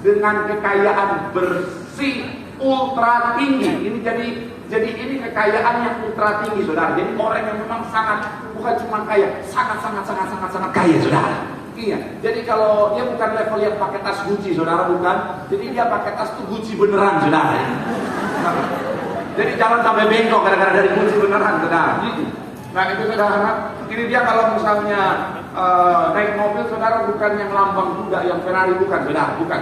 dengan kekayaan bersih ultra tinggi. Ini jadi ini kekayaan yang ultra tinggi, saudara. Jadi orang yang memang bukan cuma kaya, sangat kaya, saudara. Iya. Jadi kalau dia bukan level yang pakai tas Gucci, saudara, bukan. Jadi dia pakai tas tuh Gucci beneran, saudara. Jadi jangan sampai bengkok gara-gara dari Gucci beneran, saudara. Nah itu, saudara. Ini dia kalau misalnya naik mobil, saudara, bukan yang lambang kuda, yang Ferrari, bukan, saudara, bukan.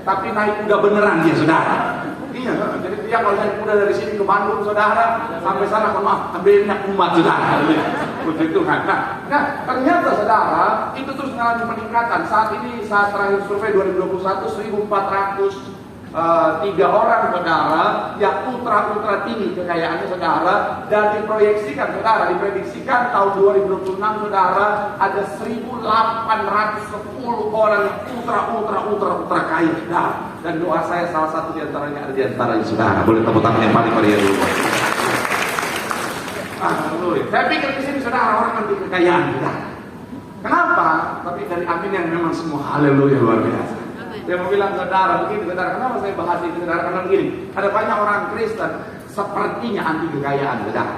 Tapi naik kuda beneran dia, saudara. Iya, jadi dia kalau naik kuda dari sini ke Bandung, saudara, sampai sana, maaf, ambil minyak umat, saudara. Puji Tuhan. Nah, ternyata, saudara, itu terus mengalami peningkatan. Saat ini, saat terakhir survei 2021, 1.403 orang, saudara, yang ultra tinggi kekayaannya, saudara, dan diproyeksikan, saudara, diprediksikan tahun 2026, saudara, ada 1.810 orang yang ultra kaya, saudara. Dan doa saya salah satu diantaranya ada diantaranya, saudara. Boleh tepuk tangan yang paling meriah dulu. Saya pikir di sini, saudara, orang nanti kekayaan, saudara. Kenapa? Tapi dari amin yang memang semua haleluya luar biasa. Saya mau bilang, saudara, begini, saudara, kenapa saya bahas ini, saudara? Karena begini, ada banyak orang Kristen sepertinya anti kekayaan, saudara.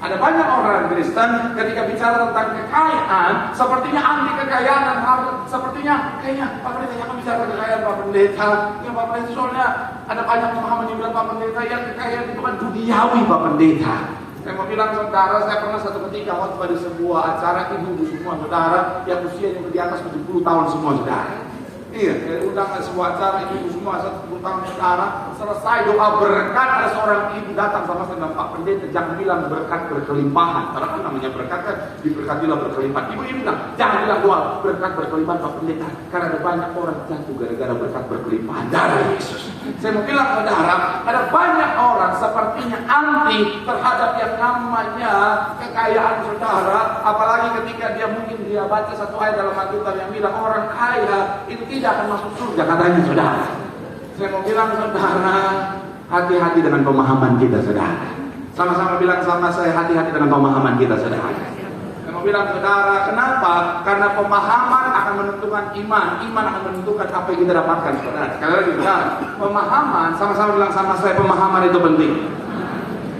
Ada banyak orang Kristen ketika bicara tentang kekayaan, sepertinya anti kekayaan, dan sepertinya kayaknya Pak Pendeta jangan bicara kekayaan, Pak Pendeta. Ya Pak Pendeta, soalnya ada banyak pemahaman yang bilang, Pak Pendeta, yang kekayaan itu kan duniawi, Pak Pendeta. Saya mau bilang, saudara, saya pernah satu ketika waktu di sebuah acara ibu-ibu semua, saudara, yang usianya di atas 70 tahun semua, saudara. Iya, saya undang sebuah acara ibu semua 10 tahun, saudara. Selesai doa berkat, ada seorang ibu datang sama saya bilang, Pak Pendeta, jangan bilang berkat berkelimpahan. Karena kan namanya berkat kan diberkatilah berkelimpahan. Ibu ini bilang, jangan bilang doa berkat berkelimpahan, Pak Pendeta, karena ada banyak orang jatuh gara-gara berkat berkelimpahan darah Yesus. Saya mau bilang, saudara, ada banyak orang sepertinya anti terhadap yang namanya kekayaan, saudara. Apalagi ketika dia mungkin dia baca satu ayat dalam Alkitab yang bilang orang kaya itu tidak akan masuk surga, katanya, saudara. Saya mau bilang, saudara, hati-hati dengan pemahaman kita, saudara. Sama-sama bilang sama saya, hati-hati dengan pemahaman kita, saudara. Saya mau bilang, saudara, kenapa? Karena pemahaman akan menentukan iman, iman akan menentukan apa yang kita dapatkan, saudara. Sekali lagi, saudara, pemahaman, sama-sama bilang sama saya, pemahaman itu penting.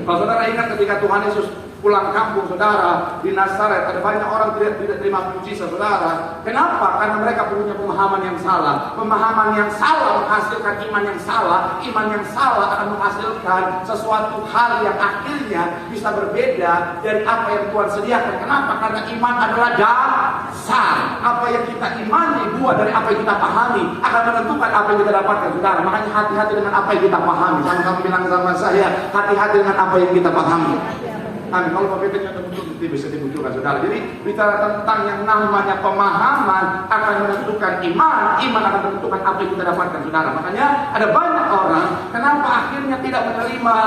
Kalau saudara ingat ketika Tuhan Yesus pulang kampung, saudara, di Nazaret, ada banyak orang tidak terima mujizat, saudara. Kenapa? Karena mereka punya pemahaman yang salah. Pemahaman yang salah menghasilkan iman yang salah. Iman yang salah akan menghasilkan sesuatu hal yang akhirnya bisa berbeda dari apa yang Tuhan sediakan. Kenapa? Karena iman adalah dasar. Apa yang kita imani, buah dari apa yang kita pahami, akan menentukan apa yang kita dapatkan, saudara. Makanya hati-hati dengan apa yang kita pahami. Sama-sama bilang sama saya, hati-hati dengan apa yang kita pahami. Amin. Kalau Bapak-Ibu ada muncul, itu bisa dimunculkan, saudara. Jadi bicara tentang yang namanya pemahaman akan menentukan iman, iman akan menentukan apa yang kita dapatkan, saudara. Makanya ada banyak orang kenapa akhirnya tidak menerima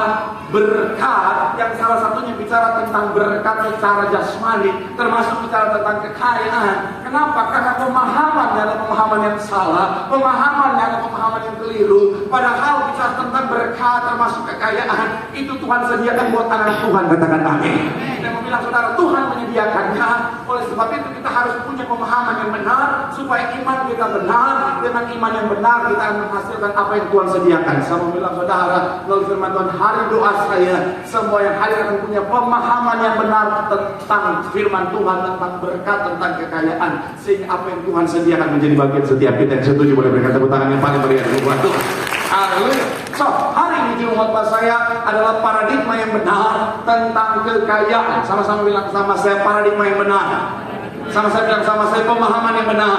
berkat, yang salah satunya bicara tentang berkat secara jasmani, termasuk bicara tentang kekayaan. Kenapa? Karena pemahamannya adalah pemahaman yang salah, pemahamannya adalah pemahaman yang keliru. Padahal bicara tentang berkat termasuk kekayaan, itu Tuhan sediakan buat anak Tuhan, katakan amin. Saya mau bilang, saudara, Tuhan menyediakannya. Oleh sebab itu kita harus punya pemahaman yang benar, supaya iman kita benar. Dengan iman yang benar kita akan menghasilkan apa yang Tuhan sediakan. Saya mau bilang, saudara, melalui firman Tuhan, hari doa saya, semua yang hadir akan punya pemahaman yang benar tentang firman Tuhan, tentang berkat, tentang kekayaan, sehingga apa yang Tuhan sediakan menjadi bagian setiap kita. Yang setuju boleh berikan tepuk tangan yang paling meriah buat Tuhan. Haleluya. So, hari ini judul khotbah saya adalah paradigma yang benar tentang kekayaan. Sama-sama bilang sama saya, paradigma yang benar. Sama-sama bilang sama saya, pemahaman yang benar.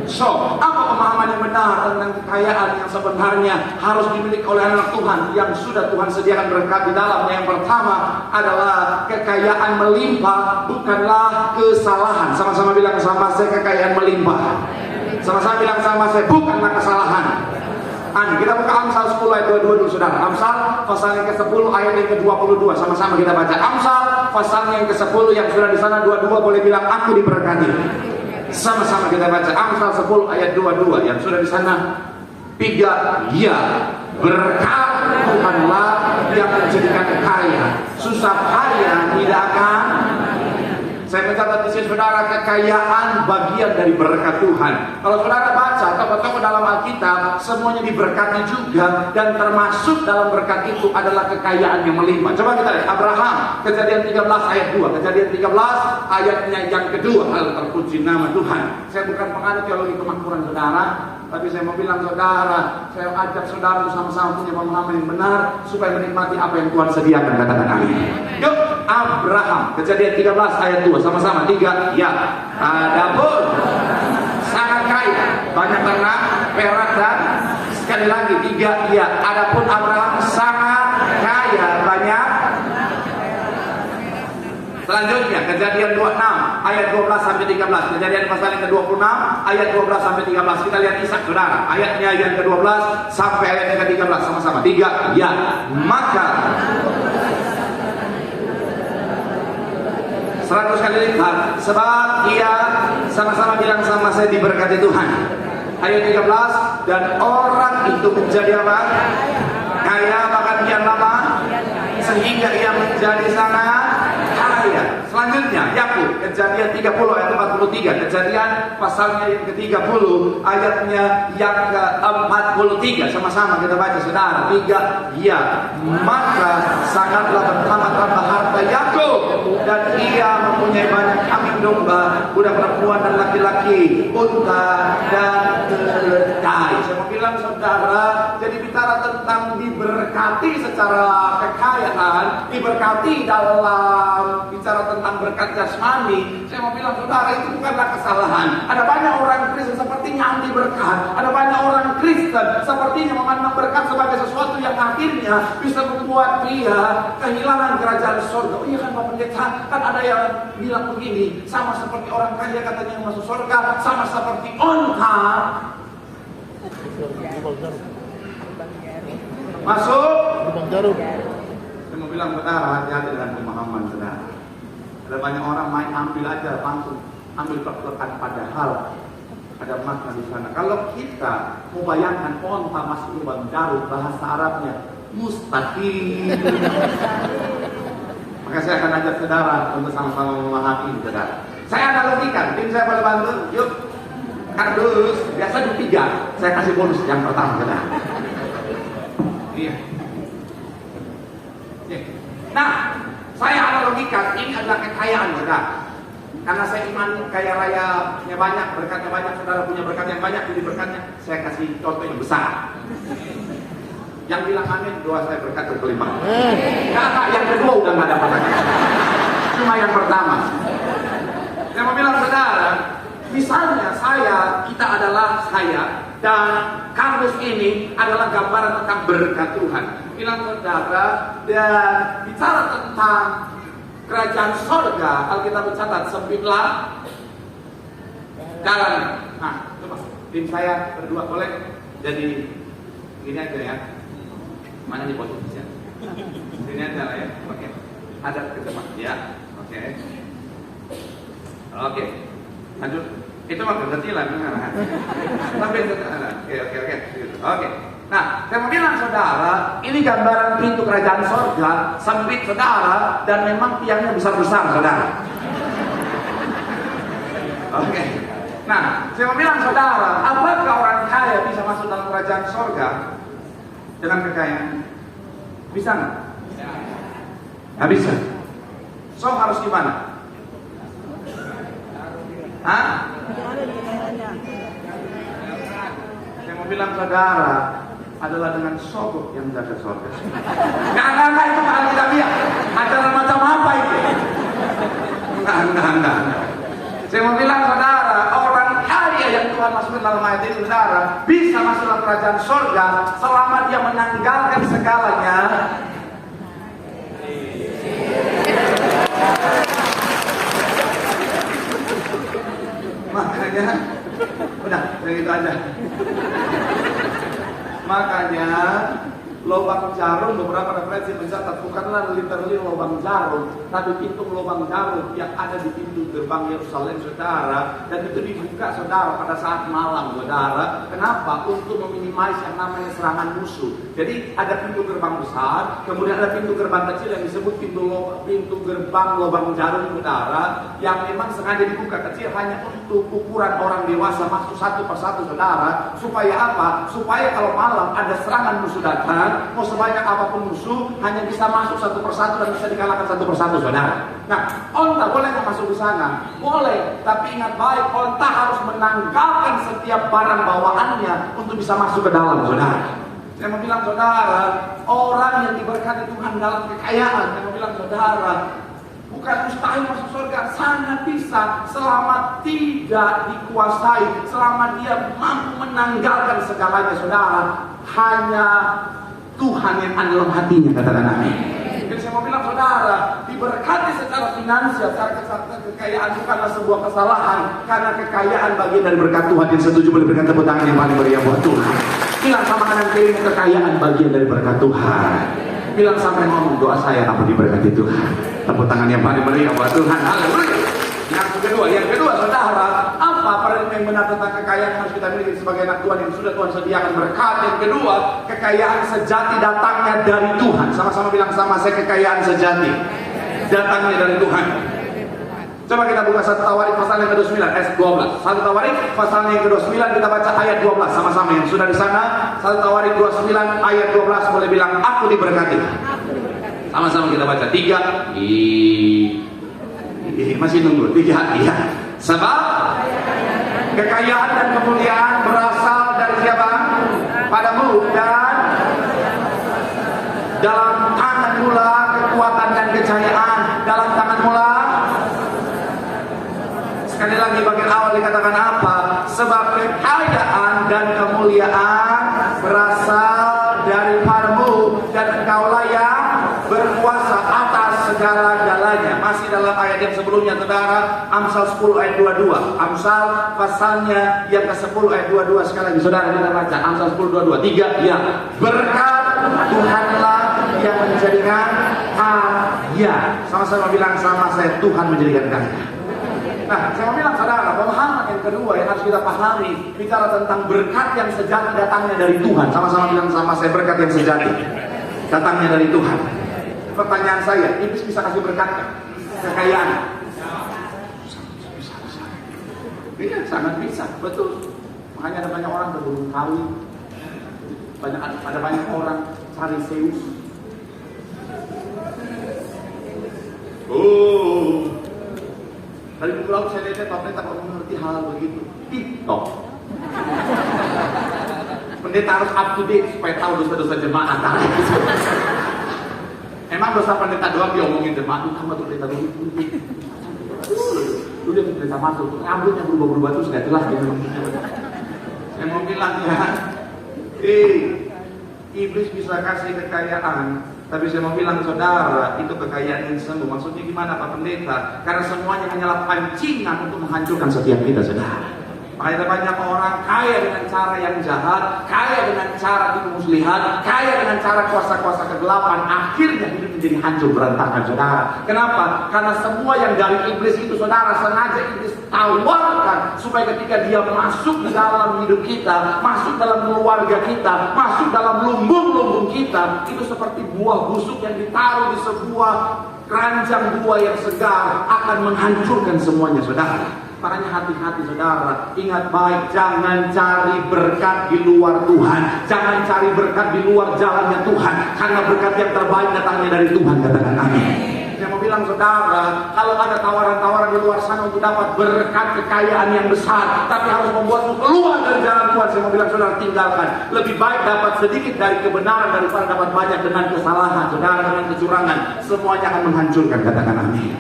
So, apa pemahaman yang benar tentang kekayaan yang sebenarnya harus dimiliki oleh anak Tuhan yang sudah Tuhan sediakan berkat di dalamnya? Yang pertama adalah kekayaan melimpah, bukanlah kesalahan. Sama-sama bilang sama saya, kekayaan melimpah. Sama-sama bilang sama saya, bukanlah kesalahan. Kita buka Amsal 10 ayat 22 dulu, saudara. Amsal pasal yang ke-10 ayat yang ke-22. Sama-sama kita baca. Amsal pasal yang ke-10 yang sudah di sana 22 boleh bilang aku diberkati. Sama-sama kita baca. Amsal 10 ayat 22 yang sudah di sana 3. Ya, berkat bukanlah yang menjadikan kaya, susah kaya tidak akan. Saya mencatat di sini saudara, kekayaan bagian dari berkat Tuhan. Kalau saudara baca tokoh-tokoh dalam Alkitab, semuanya diberkati juga, dan termasuk dalam berkat itu adalah kekayaan yang melimpah. Coba kita lihat Abraham, Kejadian 13 ayat 2. Kejadian 13 ayatnya yang kedua. Terpuji nama Tuhan. Saya bukan penganut teologi kemakmuran saudara, tapi saya mau bilang saudara, saya ajak saudara untuk sama-sama punya pemahaman yang benar supaya menikmati apa yang Tuhan sediakan. Katakan amin. Yuk, Abraham, Kejadian 13 ayat 2, sama-sama 3. Ya, adapun sangat kaya, banyak ternak, perak, dan sekali lagi 3. Ya, adapun Abraham sangat kaya, banyak. Selanjutnya Kejadian 26 ayat 12 sampai 13. Kejadian pasal yang ke-26 ayat 12 sampai 13. Kita lihat Ishak saudara. Ayatnya yang ke-12 sampai ayat yang ke-13 sama-sama. 3. Ya, maka 100 kali lipat, sebab ia sama-sama bilang sama saya diberkati Tuhan. Ayat 13, dan orang itu menjadi apa? Kaya bahkan kian lama, sehingga ia menjadi sangat kaya. Selanjutnya Yakub, Kejadian 30 ayat 43. Kejadian pasalnya yang ke-30 ayatnya yang ke-43. Sama-sama kita baca saudara. 3. Ya, maka sangatlah bertambah-tambah harta Yakub, dan ia mempunyai banyak kambing domba, budak perempuan dan laki-laki, unta dan keledai. Saya mau bilang saudara, jadi bicara tentang diberkati secara kekayaan, diberkati dalam bicara tentang berkat jasmani, saya mau bilang saudara, itu bukanlah kesalahan. Ada banyak orang Kristen sepertinya anti berkat. Ada banyak orang Kristen sepertinya memandang berkat sebagai sesuatu yang akhirnya bisa membuat dia kehilangan kerajaan surga. Oh iya kan Pak Pendeta, kan ada yang bilang begini, sama seperti orang kaya katanya yang masuk surga, sama seperti onta masuk lubang jarum. Saya mau bilang saudara, hati-hati dengan pemahaman saudara. Ada banyak orang main ambil aja langsung, ambil plek-plekan, padahal ada makna di sana. Kalau kita mau bayangkan onta masuk lubang jarum, bahasa Arabnya mustahil. Maka saya akan ajak saudara untuk sama-sama memahami saudara. Saya analogikan, tim saya boleh bantu? Yuk, kardus, biasa di 3, saya kasih bonus yang pertama saudara. Iya. Nah, saya analogikan ini adalah kekayaan saudara. Karena saya iman kaya rayanya banyak, berkatnya banyak, saudara punya berkat yang banyak, jadi berkatnya saya kasih contoh yang besar. Yang bilang amin, doa saya berkat berkelimpahan. Kakak yang kedua udah nggak dapat lagi. Cuma yang pertama. Saya mau bilang saudara, misalnya kita adalah saya, dan kardus ini adalah gambaran tentang berkat Tuhan. Bilang saudara, dan bicara tentang kerajaan sorga, Alkitab mencatat sempitlah jalannya. Nah, coba tim saya berdua boleh jadi gini aja ya. Mana di posisinya? Sini aja lah ya. Oke. Hadap ke depan ya. Oke. Oke. Lanjut. Itu mah kekecilan. Sampai oke. Oke. Nah, saya mau bilang saudara, ini gambaran pintu kerajaan sorga, sempit saudara, dan memang tiangnya besar-besar saudara. Oke. Nah, saya mau bilang saudara, apakah orang kaya bisa masuk dalam kerajaan sorga dengan kekayaan? Bisa nggak? Nggak bisa. So harus gimana? Hah? Saya mau bilang saudara, adalah dengan sogok yang menjaga sorga. Nggak, itu kalau kita lihat acara macam apa itu? Nggak. Saya mau bilang saudara, orang kaya yang Tuhan masukkan dalam ayat ini saudara, bisa masuk dalam kerajaan sorga selama dia menanggalkan segalanya. Makanya, udah, gitu aja. Makanya Lubang jarum, beberapa referensi mencatat bukanlah literally lubang jarum, tapi pintu lubang jarum yang ada di pintu gerbang Yerusalem, saudara. Dan itu dibuka, saudara, pada saat malam, saudara. Kenapa? Untuk meminimais yang namanya serangan musuh. Jadi ada pintu gerbang besar, kemudian ada pintu gerbang kecil yang disebut pintu gerbang lubang jarum, saudara, yang memang sengaja dibuka kecil hanya untuk ukuran orang dewasa masuk satu persatu, saudara. Supaya apa? Supaya kalau malam ada serangan musuh datang, mau sebanyak apapun musuh hanya bisa masuk satu persatu dan bisa dikalahkan satu persatu, saudara. Nah, onta boleh nggak masuk di sana? Boleh, tapi ingat baik, onta harus menanggalkan setiap barang bawaannya untuk bisa masuk ke dalam, saudara. Saya mau bilang, saudara, orang yang diberkati Tuhan dalam kekayaan, saya mau bilang, saudara, bukan mustahil masuk surga, sangat bisa selama tidak dikuasai, selama dia mampu menanggalkan segalanya, saudara. Hanya Tuhan yang ada dalam hatinya, katakan amin. Jadi saya mau bilang, saudara, diberkati secara finansial, secara kekayaan bukanlah sebuah kesalahan, karena kekayaan bagian dari berkat Tuhan. Yang setuju boleh berikan tepuk tangan yang paling meriah buat Tuhan. Bilang sama kanan kiri, kekayaan bagian dari berkat Tuhan. Bilang sampai ngomong, doa saya apa diberkati Tuhan. Tepuk tangan yang paling meriah buat Tuhan. Haleluya. Yang kedua, saudara, apa paradigma yang benar tentang kekayaan yang harus kita miliki sebagai anak Tuhan yang sudah Tuhan sediakan berkat? Yang kedua, kekayaan sejati datangnya dari Tuhan. Sama-sama bilang sama saya, kekayaan sejati datangnya dari Tuhan. Coba kita buka 1 Tawarik pasal yang ke-29 ayat 12. 1 Tawarik pasal yang ke-29, kita baca ayat 12 sama-sama yang sudah di sana. 1 Tawarik 29 ayat 12, boleh bilang aku diberkati. Sama-sama kita baca 3. Masih nunggu 3. Iya. Sebab kekayaan dan kemuliaan berasal dari siapa? Padamu, dan dalam tangan mula kekuatan dan kejayaan. Dalam tangan mula. Sekali lagi bagian awal dikatakan apa? Sebab kekayaan dan kemuliaan berasal daripadamu, dan engkaulah yang berkuasa atas segala-galanya. Masih dalam ayat yang sebelumnya, saudara, Amsal 10 ayat 22. Amsal pasalnya yang ke-10 ayat 22. Sekali lagi saudara kita baca Amsal 10 22. 3. Ya, berkat Tuhanlah yang menjadikan kaya. Sama-sama bilang sama saya, Tuhan menjadikan kaya. Nah, saya mau bilang, saudara, pemahaman yang kedua yang harus kita pahami bicara tentang berkat yang sejati datangnya dari Tuhan. Sama-sama bilang sama saya, berkat yang sejati datangnya dari Tuhan. Pertanyaan saya, iblis bisa kasih berkat kekayaan? Iya, sangat bisa, betul. Makanya ada banyak orang berburu kawin, ada banyak orang cari Zeus. Dari buku laut saya lihat pendeta kok mengerti hal begitu. TikTok. Pendeta harus up to date supaya tahu dosa-dosa jemaat. Emang dosa pendeta doang diomongin jemaat, sama tuh pendeta begitu. Lu dia pendeta masuk, rambutnya berubah-ubah terus nggak jelas gitu. Saya mau bilang ya, iblis bisa kasih kekayaan, tapi saya mau bilang saudara, itu kekayaan yang semu. Maksudnya gimana Pak Pendeta? Karena semuanya hanyalah pancingan untuk menghancurkan setiap kita, saudara. Makanya banyak orang kaya dengan cara yang jahat, kaya dengan cara tipu muslihat, kaya dengan cara kuasa-kuasa kegelapan. Akhirnya hidup menjadi hancur berantakan, saudara. Kenapa? Karena semua yang dari iblis itu, saudara, sengaja iblis tawarkan supaya ketika dia masuk di dalam hidup kita, masuk dalam keluarga kita, masuk dalam lumbung-lumbung kita, itu seperti buah busuk yang ditaruh di sebuah keranjang buah yang segar, akan menghancurkan semuanya, saudara. Makanya hati-hati, saudara, ingat baik, jangan cari berkat di luar Tuhan, jangan cari berkat di luar jalannya Tuhan, karena berkat yang terbaik datangnya dari Tuhan, katakan amin. Saya mau bilang, saudara, kalau ada tawaran-tawaran di luar sana untuk dapat berkat kekayaan yang besar, tapi harus membuatmu keluar dari jalan Tuhan, saya mau bilang, saudara, tinggalkan. Lebih baik dapat sedikit dari kebenaran daripada dapat banyak dengan kesalahan, saudara, dengan kecurangan. Semuanya akan menghancurkan, katakan amin.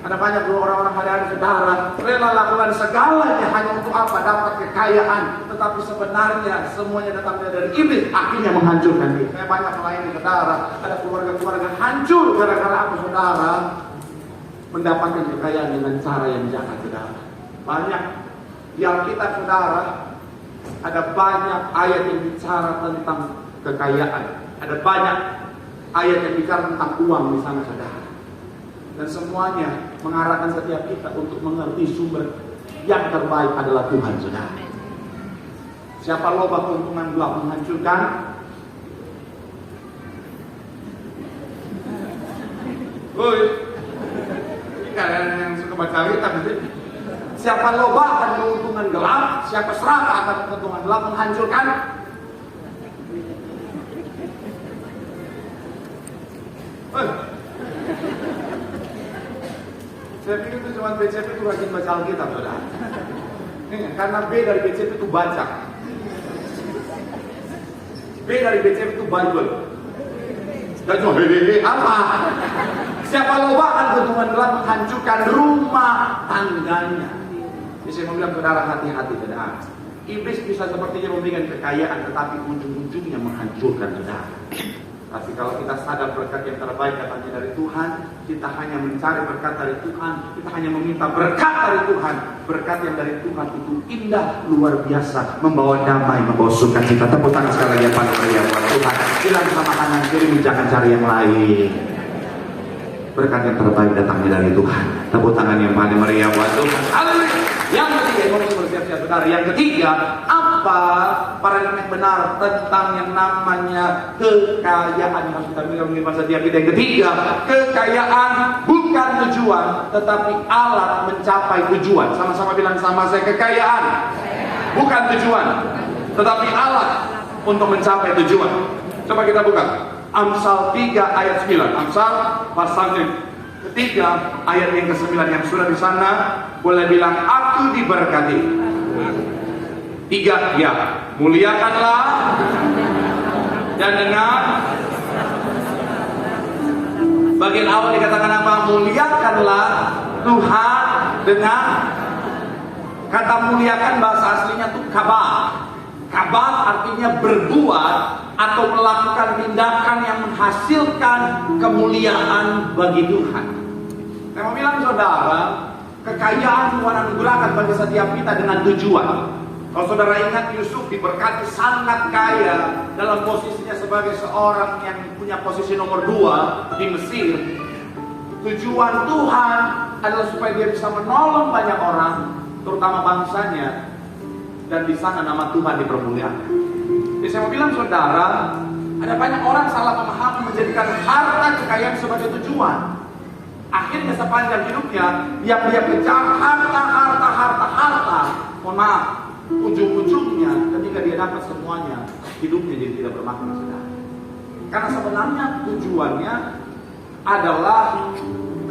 Ada banyak orang-orang hari-hari, saudara, rela lakukan segalanya hanya untuk apa? Dapat kekayaan. Tetapi sebenarnya semuanya datang dari iblis, akhirnya menghancurkan dia. Saya banyak melayani, saudara, ada keluarga-keluarga hancur gara-gara aku, saudara, mendapatkan kekayaan dengan cara yang jahat, saudara. Banyak di Alkitab, saudara, ada banyak ayat yang bicara tentang kekayaan. Ada banyak ayat yang bicara tentang uang di sana, saudara. Dan semuanya mengarahkan setiap kita untuk mengerti sumber yang terbaik adalah Tuhan, saudara. Siapa loba keuntungan gelap menghancurkan? Woi, kalian yang suka baca kitab nanti. Siapa loba akan keuntungan gelap, siapa serakah akan keuntungan gelap menghancurkan. Saya pikir itu cuma BCP itu rajin baca Alkitab, saudara. Karena B dari BCP itu baca. B dari BCP itu Bible. Dan cuma apa? Siapa loba akan keuntungan gelap menghancurkan rumah tangganya. Jadi saya mau bilang saudara, hati-hati, saudara. Iblis bisa sepertinya memberikan kekayaan, tetapi ujung-ujungnya menghancurkan, saudara. Tapi kalau kita sadar berkat yang terbaik datangnya dari Tuhan, kita hanya mencari berkat dari Tuhan, kita hanya meminta berkat dari Tuhan. Berkat yang dari Tuhan itu indah, luar biasa, membawa damai, membawa sukacita. Tepuk tangan sekali lagi yang paling meriah buat Tuhan. Bilang sama kanan kiri, jangan cari yang lain. Berkat yang terbaik datangnya dari Tuhan. Tepuk tangan yang paling meriah buat Tuhan. Haleluya. Yang ketiga, bersiap-siap, saudara. Yang ketiga, apa paradigma yang benar tentang yang namanya kekayaan yang harus kita miliki masa setiap kita. Yang ketiga, kekayaan bukan tujuan, tetapi alat mencapai tujuan. Sama-sama bilang sama saya, kekayaan bukan tujuan, tetapi alat untuk mencapai tujuan. Coba kita buka Amsal 3 ayat 9. Amsal pasal ketiga ayat yang ke-9 yang sudah di sana, boleh bilang aku diberkati. 3, ya, muliakanlah dan dengan bagian awal dikatakan apa? Muliakanlah Tuhan dengan, kata muliakan bahasa aslinya tuh kabar. Kabar artinya berbuat atau melakukan tindakan yang menghasilkan kemuliaan bagi Tuhan. Saya mau bilang saudara, kekayaan Tuhan anugerahkan bagi setiap kita dengan tujuan. Kalau saudara ingat, Yusuf diberkati sangat kaya dalam posisinya sebagai seorang yang punya posisi nomor 2 di Mesir. Tujuan Tuhan adalah supaya dia bisa menolong banyak orang, terutama bangsanya, dan di sana nama Tuhan dipermuliakan. Jadi saya mau bilang saudara, ada banyak orang salah memahami menjadikan harta kekayaan sebagai tujuan. Akhirnya sepanjang hidupnya yang dia kejar harta. Mohon maaf, ujung-ujungnya ketika dia dapat semuanya, hidupnya jadi tidak bermakna, saudara. Karena sebenarnya tujuannya adalah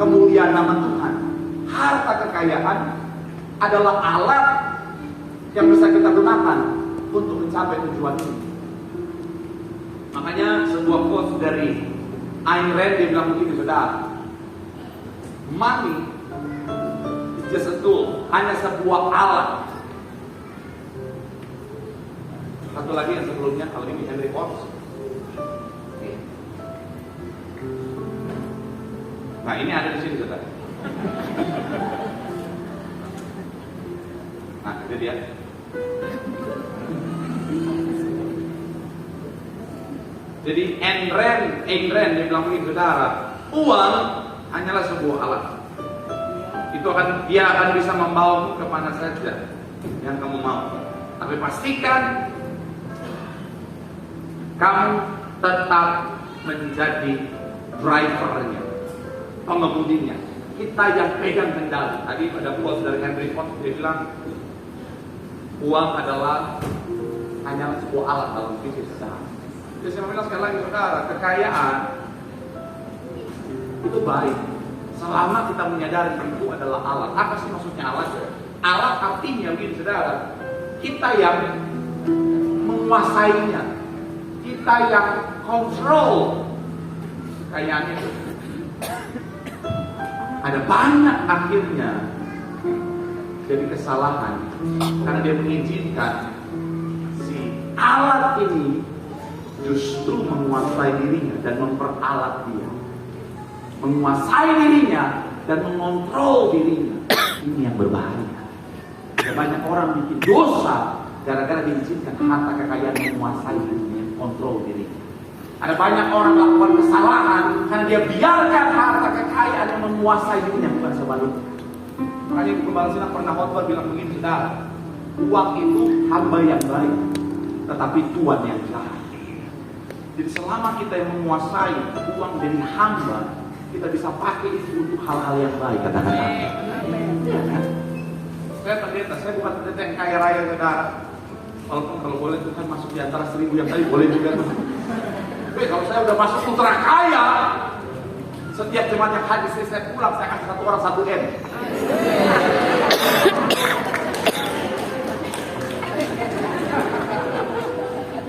kemuliaan nama Tuhan. Harta kekayaan adalah alat yang bisa kita gunakan untuk mencapai tujuan ini. Makanya sebuah quote dari Ayn Rand, dia bilang begini, saudara, money is just a tool, hanya sebuah alat. Satu lagi yang sebelumnya, kalau ini Henry Ford. Nah, ini ada di sini, saudara. Nah, itu dia. Jadi Ayn Rand dia bilang begini, saudara, uang hanyalah sebuah alat. Dia akan bisa membawamu kemana saja yang kamu mau. Tapi pastikan kamu tetap menjadi drivernya, pengemudinya. Kita yang pegang kendali. Tadi ada quote dari Henry Ford, dia bilang uang adalah hanyalah sebuah alat dalam bisnis saudara. Jadi saya bilang sekali lagi, saudara, kekayaan itu baik selama kita menyadari itu adalah alat. Apa sih maksudnya alat? Alat artinya begini, saudara, kita yang menguasainya, kita yang kontrol kekayaan itu. Ada banyak akhirnya jadi kesalahan karena dia mengizinkan si alat ini justru menguasai dirinya dan memperalat dia, menguasai dirinya dan mengontrol dirinya. Ini yang berbahaya. Ada banyak orang bikin dosa gara-gara diizinkan harta kekayaan menguasai dirinya, kontrol dirinya. Ada banyak orang melakukan kesalahan karena dia biarkan harta kekayaan yang menguasai hidupnya, bukan sebaliknya. Makanya Gembala Sinak pernah khotbah bilang begini, saudara, uang itu hamba yang baik, tetapi tuan yang jahat. Jadi selama kita yang menguasai uang dari hamba, kita bisa pakai itu untuk hal-hal yang baik, katakan amin. Ya kan? Saya pendeta, saya bukan pendeta yang kaya raya, saudara. Walaupun kalau boleh Tuhan masuk di antara 1000 yang tadi boleh juga. Tapi kalau saya udah masuk ultra kaya, setiap jemaat yang hadir saya pulang, saya kasih satu orang 1 M.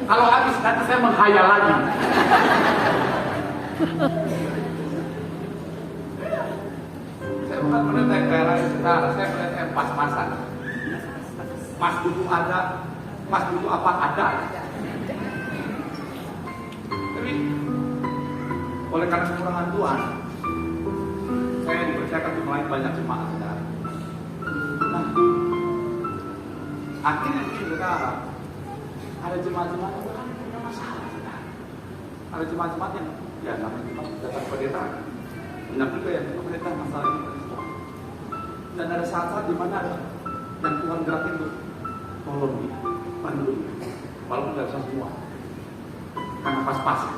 Kalau habis nanti saya menghayal lagi. Saya bukan pendeta yang kaya raya, saudara. Saya pendeta yang pas-pasan. Mas butuh ada, mas butuh apa ada. Tapi oleh karena kekurangan Tuhan, saya dipercayakan untuk melayani banyak jemaat, saudara. Nah, akhirnya begini, saudara, ada jemaat-jemaat yang kan punya masalah, saudara. Ada jemaat-jemaat yang ya namanya jemaat datang pendeta, banyak juga yang pendeta masalah ini. Dan ada saat-saat di mana yang Tuhan gerakin tuh, tolong dia, bantu dia, walaupun nggak bisa semua, karena pas-pasan.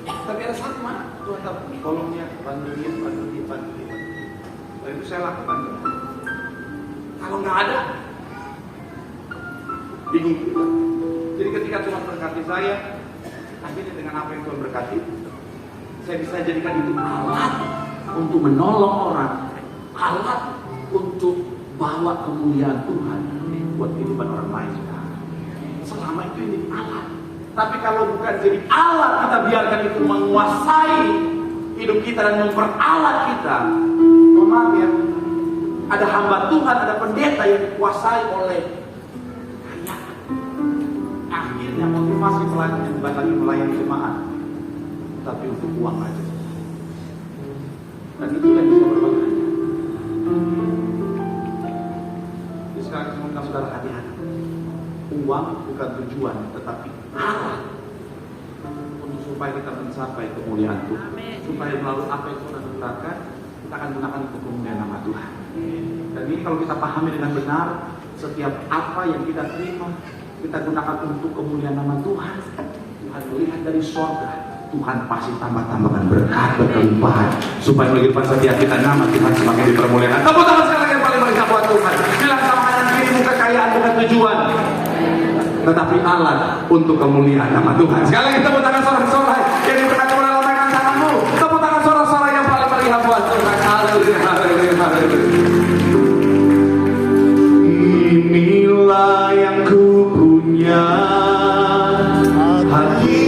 Tapi ada saat mana Tuhan tahu, tolong dia, bantu dia. Lalu itu saya lakukan. Kalau nggak ada, bingung juga. Jadi ketika Tuhan berkati saya, akhirnya dengan apa yang Tuhan berkati, saya bisa jadikan itu alat untuk menolong orang, alat untuk bawa kemuliaan Tuhan buat kehidupan orang lain. Selama itu ini alat. Tapi kalau bukan jadi alat, kita biarkan itu menguasai hidup kita dan memperalat kita. Mohon maaf ya, ada hamba Tuhan, ada pendeta yang dikuasai oleh kekayaan. Akhirnya motivasi melayani bukan lagi melayani jemaat, tapi untuk uang aja. Dan itu yang bisa berbahaya. Jadi sekarang semoga saudara hati-hati. Uang bukan tujuan, tetapi alat untuk supaya kita mencapai kemuliaan Tuhan. Supaya melalui apa yang Tuhan lakukan, kita akan gunakan untuk kemuliaan nama Tuhan. Dan ini kalau kita pahami dengan benar, setiap apa yang kita terima, kita gunakan untuk kemuliaan nama Tuhan. Tuhan melihat dari surga, Tuhan pasti tambah-tambahkan berkat berkelimpahan, supaya melalui setiap kita nama Tuhan semakin dipermuliakan. Tepuk tangan sekali lagi yang paling meriah buat Tuhan. Bilang sama kanan kiri, kekayaan bukan tujuan, tetapi alat untuk kemuliaan nama Tuhan. Sekali lagi tepuk tangan sorak-sorai yang diberkati oleh lambaikan tanganmu. Tepuk tangan sorak-sorai yang paling meriah buat Tuhan. Haleluya, haleluya, haleluya. Inilah yang ku punya, hati